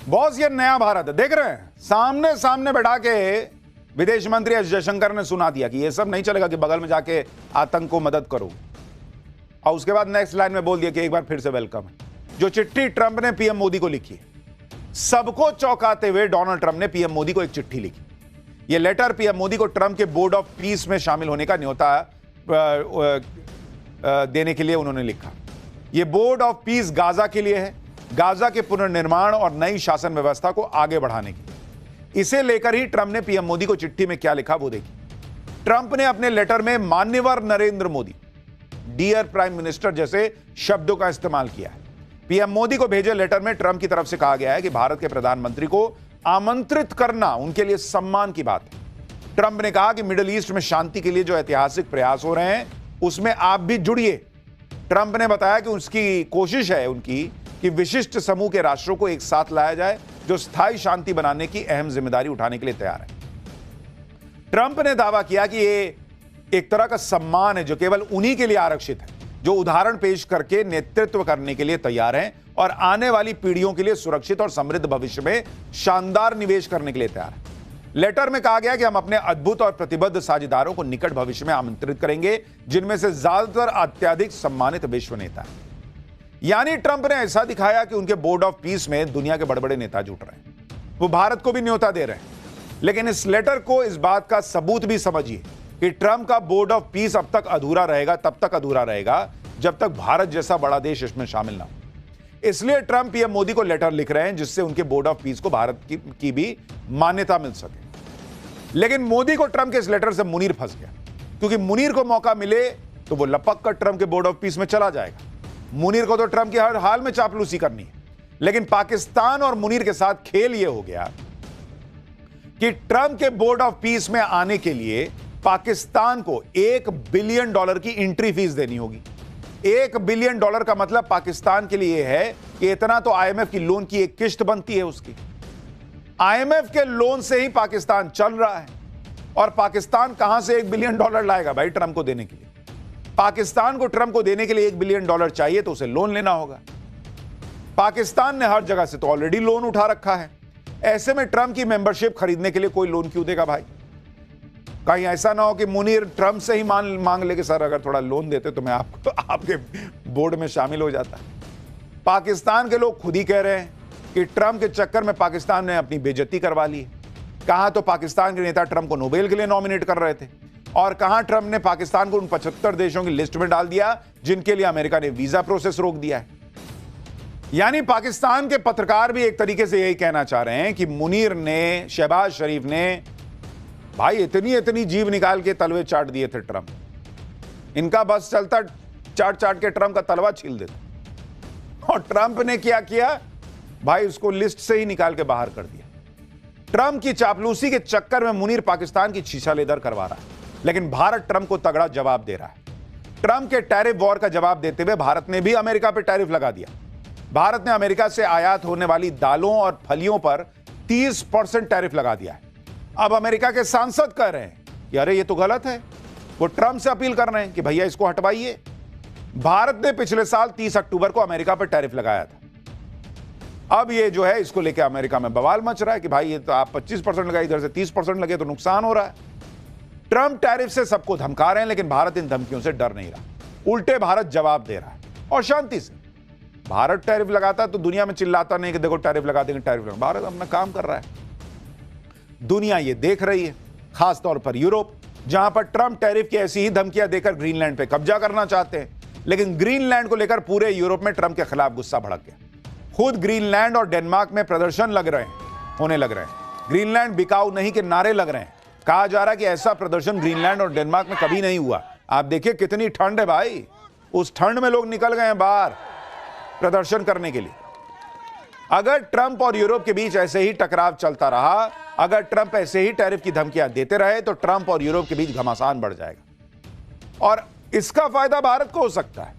Boss ये नया भारत है, देख रहे हैं, सामने सामने बैठा के विदेश मंत्री एस जयशंकर ने सुना दिया कि ये सब नहीं चलेगा कि बगल में जाके आतंक को मदद करो, और उसके बाद नेक्स्ट लाइन में बोल दिया कि एक बार फिर से वेलकम है। जो चिट्ठी ट्रंप ने पीएम मोदी को लिखी है, सबको चौंकाते हुए डोनाल्ड ट्रंप ने पीएम मोदी को एक चिट्ठी लिखी। यह लेटर पीएम मोदी को ट्रंप के बोर्ड ऑफ पीस में शामिल होने का न्योता देने के लिए उन्होंने लिखा। यह बोर्ड ऑफ पीस गाजा के लिए है, गाजा के पुनर्निर्माण और नई शासन व्यवस्था को आगे बढ़ाने के लिए। इसे लेकर ही ट्रंप ने पीएम मोदी को चिट्ठी में क्या लिखा वो देखिए। ट्रंप ने अपने लेटर में मान्यवर Narendra Modi, dear prime minister जैसे शब्दों का इस्तेमाल किया है। पीएम मोदी को भेजे लेटर में ट्रंप की तरफ से कहा गया है कि भारत के प्रधानमंत्री को आमंत्रित करना उनके लिए सम्मान की बात है। ट्रंप ने कहा कि मिडिल ईस्ट में शांति के लिए जो ऐतिहासिक प्रयास हो रहे हैं उसमें आप भी जुड़िए। ट्रंप ने बताया कि उसकी कोशिश है उनकी कि विशिष्ट समूह के राष्ट्रों को एक साथ लाया जाए जो स्थायी शांति बनाने की अहम जिम्मेदारी उठाने के लिए तैयार है। ट्रंप ने दावा किया कि ये एक तरह का सम्मान है जो केवल उन्हीं के लिए आरक्षित है जो उदाहरण पेश करके नेतृत्व करने के लिए तैयार हैं और आने वाली पीढ़ियों के लिए सुरक्षित और समृद्ध भविष्य में शानदार निवेश करने के लिए तैयार हैं। लेटर में कहा गया कि हम अपने अद्भुत और प्रतिबद्ध साझेदारों को निकट भविष्य में आमंत्रित करेंगे जिनमें से ज्यादातर अत्यधिक सम्मानित विश्व नेता हैं। यानी ट्रंप ने ऐसा दिखाया कि उनके बोर्ड ऑफ पीस में दुनिया के बड़े बड़े नेता जुट रहे हैं, वो भारत को भी न्योता दे रहे हैं। लेकिन इस लेटर को इस बात का सबूत भी समझिए कि ट्रंप का बोर्ड ऑफ पीस अब तक अधूरा रहेगा, तब तक अधूरा रहेगा जब तक भारत जैसा बड़ा देश इसमें शामिल ना हो। इसलिए ट्रंप पीएम मोदी को लेटर लिख रहे हैं जिससे उनके बोर्ड ऑफ पीस को भारत की भी मान्यता मिल सके। लेकिन मोदी को ट्रंप के इस लेटर से मुनीर फंस गया, क्योंकि मुनीर को मौका मिले तो वो लपक कर ट्रंप के बोर्ड ऑफ पीस में चला जाएगा। मुनीर को तो ट्रंप की हर हाल में चापलूसी करनी है। लेकिन पाकिस्तान और मुनीर के साथ खेल यह हो गया कि ट्रंप के बोर्ड ऑफ पीस में आने के लिए पाकिस्तान को $1 बिलियन की एंट्री फीस देनी होगी। $1 बिलियन का मतलब पाकिस्तान के लिए है कि इतना तो आईएमएफ की लोन की एक किश्त बनती है उसकी। आईएमएफ के लोन से ही पाकिस्तान चल रहा है, और पाकिस्तान कहां से $1 बिलियन लाएगा भाई ट्रंप को देने के लिए? पाकिस्तान को ट्रंप को देने के लिए $1 बिलियन चाहिए तो उसे लोन लेना होगा। पाकिस्तान ने हर जगह से तो ऑलरेडी लोन उठा रखा है। ऐसे में ट्रंप की मेंबरशिप खरीदने के लिए कोई लोन क्यों देगा भाई? कहीं ऐसा ना हो कि मुनीर ट्रंप से ही मांग ले कि सर अगर थोड़ा लोन देते तो मैं आपके बोर्ड में शामिल हो जाता। पाकिस्तान के लोग खुद ही कह रहे हैं कि ट्रंप के चक्कर में पाकिस्तान ने अपनी बेइज्जती करवा ली। कहां तो पाकिस्तान के नेता ट्रंप को नोबेल के लिए नॉमिनेट कर रहे थे, और कहां ट्रंप ने पाकिस्तान को उन 75 देशों की लिस्ट में डाल दिया जिनके लिए अमेरिका ने वीजा प्रोसेस रोक दिया है। यानी पाकिस्तान के पत्रकार भी एक तरीके से यही कहना चाह रहे हैं कि मुनीर ने, शहबाज शरीफ ने भाई इतनी जीभ निकाल के तलवे चाट दिए थे ट्रंप। इनका बस चलता चाट के ट्रंप का तलवा छील देता। और ट्रंप ने क्या किया भाई, उसको लिस्ट से ही निकाल के बाहर कर दिया। ट्रंप की चापलूसी के चक्कर में मुनीर पाकिस्तान की शीशा लेदर करवा रहा है, लेकिन भारत ट्रंप को तगड़ा जवाब दे रहा है। ट्रंप के टैरिफ वॉर का जवाब देते हुए भारत ने भी अमेरिका पर टैरिफ लगा दिया। भारत ने अमेरिका से आयात होने वाली दालों और फलियों पर 30% टैरिफ लगा दिया है। अब अमेरिका के सांसद कह रहे हैं कि अरे ये तो गलत है। वो ट्रंप से अपील कर रहे हैं कि भैया इसको हटवाइए। भारत ने पिछले साल 30 अक्टूबर को अमेरिका पर टैरिफ लगाया था। अब ये जो है इसको लेकर अमेरिका में बवाल मच रहा है कि भाई ये तो आप 25% लगाए, इधर से 30% लगे तो नुकसान हो रहा है। ट्रंप टैरिफ से सबको धमका रहे हैं, लेकिन भारत इन धमकियों से डर नहीं रहा। उल्टे भारत जवाब दे रहा है और शांति से। भारत टैरिफ लगाता तो दुनिया में चिल्लाता नहीं कि देखो टैरिफ लगा देंगे, टैरिफ लगा। भारत अपना काम कर रहा है। दुनिया ये देख रही है, खासतौर पर यूरोप, जहां पर ट्रंप टैरिफ की ऐसी ही धमकियां देकर ग्रीनलैंड पे कब्जा करना चाहते हैं। लेकिन ग्रीनलैंड को लेकर पूरे यूरोप में ट्रंप के खिलाफ गुस्सा भड़क गया। खुद ग्रीनलैंड और डेनमार्क में प्रदर्शन होने लग रहे हैं। ग्रीनलैंड बिकाऊ नहीं के नारे लग रहे हैं। कहा जा रहा है कि ऐसा प्रदर्शन ग्रीनलैंड और डेनमार्क में कभी नहीं हुआ। आप देखिए कितनी ठंड है भाई, उस ठंड में लोग निकल गए हैं बाहर प्रदर्शन करने के लिए। अगर ट्रंप और यूरोप के बीच ऐसे ही टकराव चलता रहा, अगर ट्रंप ऐसे ही टैरिफ की धमकियां देते रहे, तो ट्रंप और यूरोप के बीच घमासान बढ़ जाएगा और इसका फायदा भारत को हो सकता है।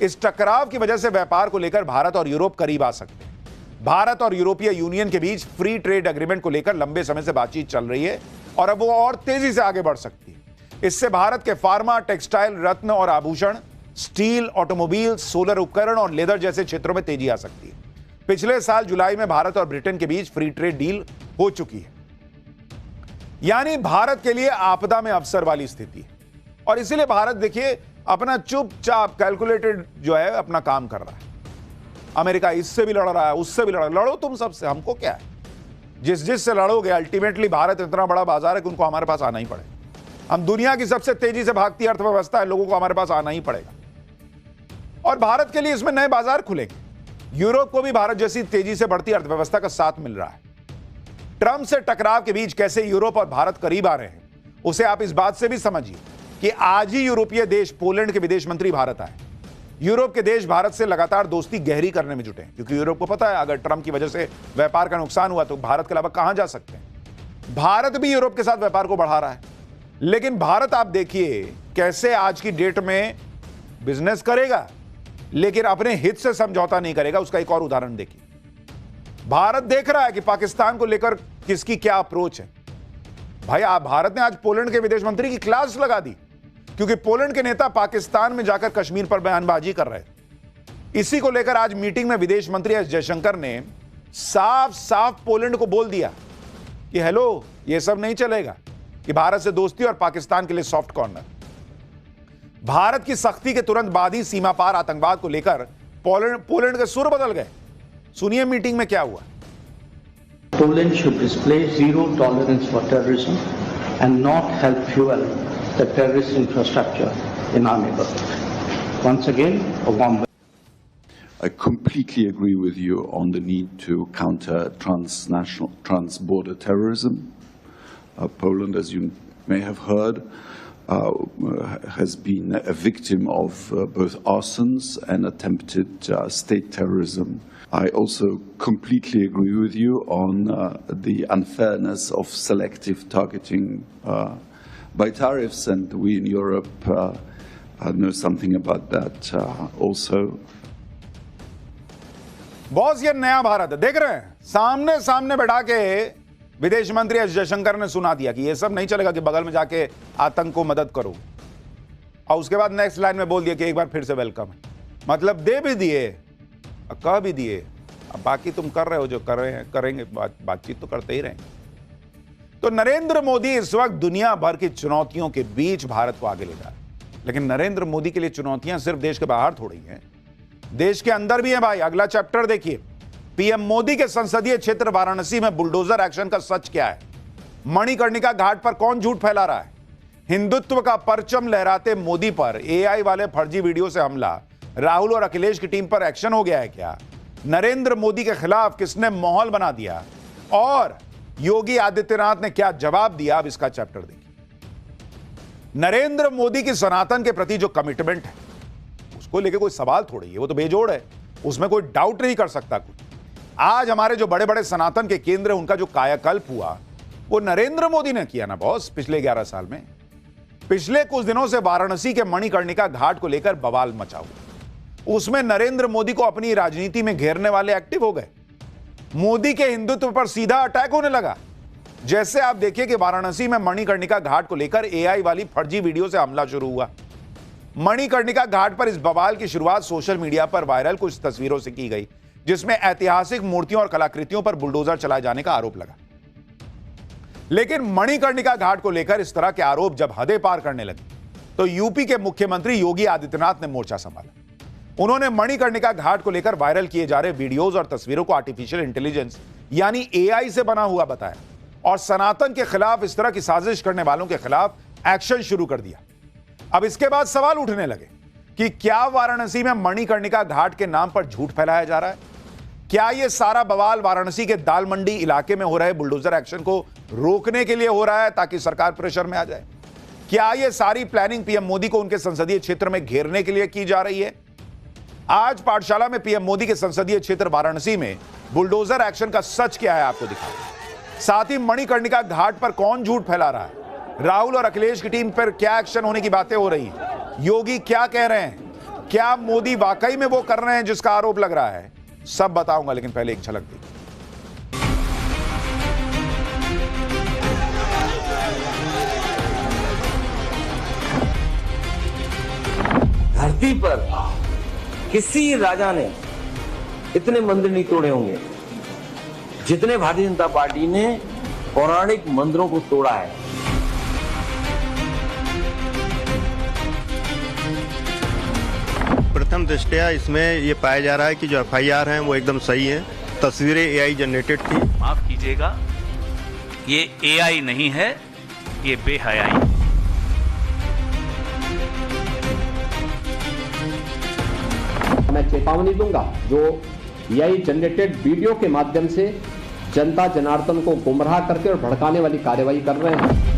इस टकराव की वजह से व्यापार को लेकर भारत और यूरोप करीब आ सकते हैं। भारत और यूरोपीय यूनियन के बीच फ्री ट्रेड एग्रीमेंट को लेकर लंबे समय से बातचीत चल रही है और अब वो और तेजी से आगे बढ़ सकती है। इससे भारत के फार्मा, टेक्सटाइल, रत्न और आभूषण, स्टील, ऑटोमोबाइल, सोलर उपकरण और लेदर जैसे क्षेत्रों में तेजी आ सकती है। पिछले साल जुलाई में भारत और ब्रिटेन के बीच फ्री ट्रेड डील हो चुकी है। यानी भारत के लिए आपदा में अवसर वाली स्थिति है और इसीलिए भारत देखिए अपना चुपचाप कैलकुलेटेड जो है अपना काम कर रहा है। अमेरिका इससे भी लड़ रहा है, उससे भी लड़ो तुम सबसे, हमको क्या है। जिस से लड़ोगे अल्टीमेटली भारत इतना बड़ा बाजार है कि उनको हमारे पास आना ही पड़ेगा। हम दुनिया की सबसे तेजी से भागती अर्थव्यवस्था है, लोगों को हमारे पास आना ही पड़ेगा और भारत के लिए इसमें नए बाजार खुलेंगे। यूरोप को भी भारत जैसी तेजी से बढ़ती अर्थव्यवस्था का साथ मिल रहा है। ट्रंप से टकराव के बीच कैसे यूरोप और भारत करीब आ रहे हैं उसे आप इस बात से भी समझिए कि आज ही यूरोपीय देश पोलैंड के विदेश मंत्री भारत आए। यूरोप के देश भारत से लगातार दोस्ती गहरी करने में जुटे हैं क्योंकि यूरोप को पता है अगर ट्रंप की वजह से व्यापार का नुकसान हुआ तो भारत के अलावा कहां जा सकते हैं। भारत भी यूरोप के साथ व्यापार को बढ़ा रहा है, लेकिन भारत आप देखिए कैसे आज की डेट में बिजनेस करेगा लेकिन अपने हित से समझौता नहीं करेगा। उसका एक और उदाहरण देखिए, भारत देख रहा है कि पाकिस्तान को लेकर किसकी क्या अप्रोच है। भाई आप भारत ने आज पोलैंड के विदेश मंत्री की क्लास लगा दी क्योंकि पोलैंड के नेता पाकिस्तान में जाकर कश्मीर पर बयानबाजी कर रहे थे। इसी को लेकर आज मीटिंग में विदेश मंत्री एस जयशंकर ने साफ साफ पोलैंड को बोल दिया कि हेलो, यह सब नहीं चलेगा कि भारत से दोस्ती और पाकिस्तान के लिए सॉफ्ट कॉर्नर। भारत की सख्ती के तुरंत बाद ही सीमा पार आतंकवाद को लेकर पोलैंड के सुर बदल गए। सुनिए मीटिंग में क्या हुआ। Poland should display zero tolerance for terrorism and not help fuel the terrorist infrastructure in our neighborhood. Once again, a warm welcome. I completely agree with you on the need to counter trans-border terrorism. Poland, as you may have heard, has been a victim of both arsons and attempted state terrorism. I also completely agree with you on the unfairness of selective targeting by tariffs, and we in Europe know something about that also. Boss ये नया भारत है, देख रहे हैं, सामने सामने बैठा के विदेश मंत्री एस जयशंकर ने सुना दिया कि ये सब नहीं चलेगा कि बगल में जाके आतंक को मदद करो, और उसके बाद नेक्स्ट लाइन में बोल दिया कि एक बार फिर से वेलकम है। मतलब दे भी दिए, कह भी दिए, अब बाकी तुम कर रहे हो जो कर रहे हैं, करेंगे, बातचीत तो करते ही रहेंगे। तो नरेंद्र मोदी इस वक्त दुनिया भर की चुनौतियों के बीच भारत को आगे ले जा रहे हैं, लेकिन नरेंद्र मोदी के लिए चुनौतियां सिर्फ देश के बाहर थोड़ी हैं, देश के अंदर भी है भाई। अगला चैप्टर देखिए, पीएम मोदी के संसदीय क्षेत्र वाराणसी में बुलडोजर एक्शन का सच क्या है। मणिकर्णिका घाट पर कौन झूठ फैला रहा है। हिंदुत्व का परचम लहराते मोदी पर एआई वाले फर्जी वीडियो से हमला। राहुल और अखिलेश की टीम पर एक्शन हो गया है क्या। नरेंद्र मोदी के खिलाफ किसने माहौल बना दिया और योगी आदित्यनाथ ने क्या जवाब दिया। अब इसका चैप्टर देखिए। नरेंद्र मोदी की सनातन के प्रति जो कमिटमेंट है उसको लेके कोई सवाल थोड़ी है, वो तो बेजोड़ है, उसमें कोई डाउट नहीं कर सकता कोई। आज हमारे जो बड़े बड़े सनातन के केंद्र, उनका जो कायाकल्प हुआ वो नरेंद्र मोदी ने किया ना बॉस, पिछले 11 साल में। पिछले कुछ दिनों से वाराणसी के मणिकर्णिका घाट को लेकर बवाल मचा हुआ, उसमें नरेंद्र मोदी को अपनी राजनीति में घेरने वाले एक्टिव हो गए। मोदी के हिंदुत्व पर सीधा अटैक होने लगा। जैसे आप देखिए कि वाराणसी में मणिकर्णिका घाट को लेकर एआई वाली फर्जी वीडियो से हमला शुरू हुआ। मणिकर्णिका घाट पर इस बवाल की शुरुआत सोशल मीडिया पर वायरल कुछ तस्वीरों से की गई, जिसमें ऐतिहासिक मूर्तियों और कलाकृतियों पर बुलडोजर चलाए जाने का आरोप लगा। लेकिन मणिकर्णिका घाट को लेकर इस तरह के आरोप जब हदें पार करने लगे तो यूपी के मुख्यमंत्री योगी आदित्यनाथ ने मोर्चा संभाला। उन्होंने मणिकर्णिका घाट को लेकर वायरल किए जा रहे वीडियोज और तस्वीरों को आर्टिफिशियल इंटेलिजेंस यानी एआई से बना हुआ बताया और सनातन के खिलाफ इस तरह की साजिश करने वालों के खिलाफ एक्शन शुरू कर दिया। अब इसके बाद सवाल उठने लगे कि क्या वाराणसी में मणिकर्णिका घाट के नाम पर झूठ फैलाया जा रहा है। क्या यह सारा बवाल वाराणसी के दाल मंडी इलाके में हो रहे बुलडोजर एक्शन को रोकने के लिए हो रहा है ताकि सरकार प्रेशर में आ जाए। क्या यह सारी प्लानिंग पीएम मोदी को उनके संसदीय क्षेत्र में घेरने के लिए की जा रही है। आज पाठशाला में पीएम मोदी के संसदीय क्षेत्र वाराणसी में बुलडोजर एक्शन का सच क्या है आपको दिखाएं। साथ ही मणिकर्णिका घाट पर कौन झूठ फैला रहा है, राहुल और अखिलेश की टीम पर क्या एक्शन होने की बातें हो रही हैं, योगी क्या कह रहे हैं, क्या मोदी वाकई में वो कर रहे हैं जिसका आरोप लग रहा है, सब बताऊंगा। लेकिन पहले एक झलक देखिए। धरती पर किसी राजा ने इतने मंदिर नहीं तोड़े होंगे जितने भारतीय जनता पार्टी ने पौराणिक मंदिरों को तोड़ा है। प्रथम दृष्टया इसमें ये पाया जा रहा है कि जो FIR हैं वो एकदम सही हैं, तस्वीरें AI जनरेटेड थी। माफ कीजिएगा, ये AI नहीं है, ये बेहयाई। मैं चेतावनी दूंगा जो AI जनरेटेड वीडियो के माध्यम से जनता जनार्दन को गुमराह करके और भड़काने वाली कार्रवाई कर रहे हैं।